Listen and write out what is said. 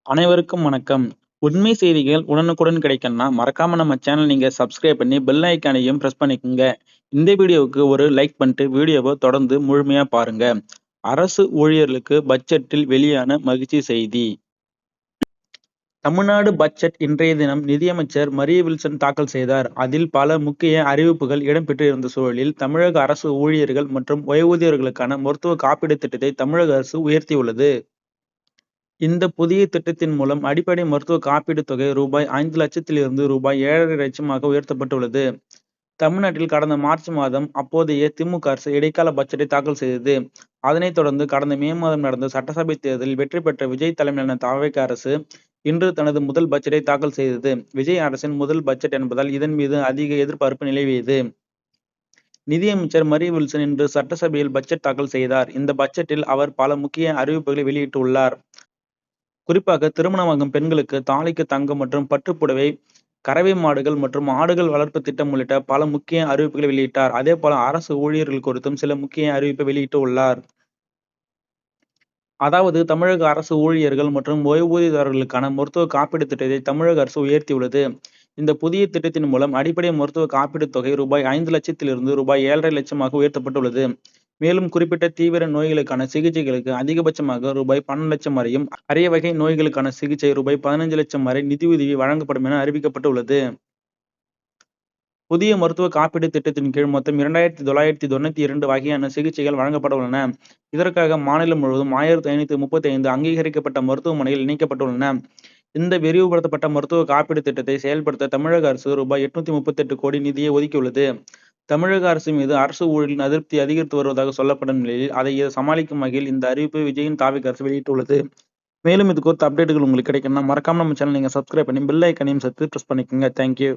அனைவருக்கும் வணக்கம். உண்மை செய்திகள் உடனுக்குடன் கிடைக்கணும்னா, மறக்காம நம்ம சேனல் நீங்க சப்ஸ்கிரைப் பண்ணி பெல் ஐகானையும் பிரஸ் பண்ணிக்கங்க. இந்த வீடியோவுக்கு ஒரு லைக் பண்ணிட்டு வீடியோவ தொடர்ந்து முழுமையா பாருங்க. அரசு ஊழியர்களுக்கு பட்ஜெட்டில் வெளியான மகிழ்ச்சி செய்தி. தமிழ்நாடு பட்ஜெட் இன்றைய தினம் நிதியமைச்சர் மரிய வில்சன் தாக்கல் செய்தார். அதில் பல முக்கிய அறிவிப்புகள் இடம்பெற்றிருந்த சூழலில், தமிழக அரசு ஊழியர்கள் மற்றும் ஓய்வூதியர்களுக்கான மருத்துவ காப்பீடு திட்டத்தை தமிழக அரசு உயர்த்தியுள்ளது. இந்த புதிய திட்டத்தின் மூலம் அடிப்படை மருத்துவ காப்பீடு தொகை ரூபாய் 5,00,000 ரூபாய் 7,50,000 உயர்த்தப்பட்டுள்ளது. தமிழ்நாட்டில் கடந்த மார்ச் மாதம் அப்போதைய திமுக அரசு இடைக்கால பட்ஜெட்டை தாக்கல் செய்தது. அதனைத் தொடர்ந்து கடந்த மே மாதம் நடந்த சட்டசபை தேர்தலில் வெற்றி பெற்ற விஜய் தலைமையிலான தாவேகா அரசு இன்று தனது முதல் பட்ஜெட்டை தாக்கல் செய்தது. விஜய் அரசின் முதல் பட்ஜெட் என்பதால் இதன் மீது அதிக எதிர்பார்ப்பு நிலவியது. நிதியமைச்சர் மரிய வில்சன் இன்று சட்டசபையில் பட்ஜெட் தாக்கல் செய்தார். இந்த பட்ஜெட்டில் அவர் பல முக்கிய அறிவிப்புகளை வெளியிட்டுள்ளார். குறிப்பாக திருமணமாகும் பெண்களுக்கு தாலிக்கு தங்கம் மற்றும் பட்டுப்புடவை, கறவை மாடுகள் மற்றும் ஆடுகள் வளர்ப்பு திட்டம் உள்ளிட்ட பல முக்கிய அறிவிப்புகளை வெளியிட்டார். அதேபோல அரசு ஊழியர்கள் குறித்தும் சில முக்கிய அறிவிப்பை வெளியிட்டு உள்ளார். அதாவது தமிழக அரசு ஊழியர்கள் மற்றும் ஓய்வூதியதாரர்களுக்கான மருத்துவ காப்பீடு திட்டத்தை தமிழக அரசு உயர்த்தியுள்ளது. இந்த புதிய திட்டத்தின் மூலம் அடிப்படை மருத்துவ காப்பீடு தொகை ரூபாய் 5,00,000 ரூபாய் 7,50,000 உயர்த்தப்பட்டுள்ளது. மேலும் குறிப்பிட்ட தீவிர நோய்களுக்கான சிகிச்சைகளுக்கு அதிகபட்சமாக ரூபாய் 12,00,000 வரையும், அரிய வகை நோய்களுக்கான சிகிச்சை ரூபாய் 15,00,000 வரை நிதியுதவி வழங்கப்படும் என அறிவிக்கப்பட்டுள்ளது. புதிய மருத்துவ காப்பீடு திட்டத்தின் கீழ் மொத்தம் 2,992 வகையான சிகிச்சைகள் வழங்கப்பட உள்ளன. இதற்காக மாநிலம் முழுவதும் 1,535 அங்கீகரிக்கப்பட்ட மருத்துவமனைகள் இணைக்கப்பட்டுள்ளன. இந்த விரிவுபடுத்தப்பட்ட மருத்துவ காப்பீடு திட்டத்தை செயல்படுத்த தமிழக அரசு ரூபாய் 838 கோடி நிதியை ஒதுக்கியுள்ளது. தமிழக அரசு மீது அரசு ஊழியர்களின் அதிருப்தி அதிகரித்து வருவதாக சொல்லப்படும் நிலையில், அதை சமாளிக்கும் வகையில் இந்த அறிவிப்பை விஜயின் தாவேகா அரசு வெளியிட்டுள்ளது. மேலும் இது குறித்த அப்டேட்டுகள் உங்களுக்கு கிடைக்கணும்னா மறக்காம நம்ம சேனல் நீங்க சப்ஸ்கிரைப் பண்ணி பெல் ஐகானையும் சேர்த்து பிரஸ் பண்ணிக்கோங்க. தேங்க்யூ.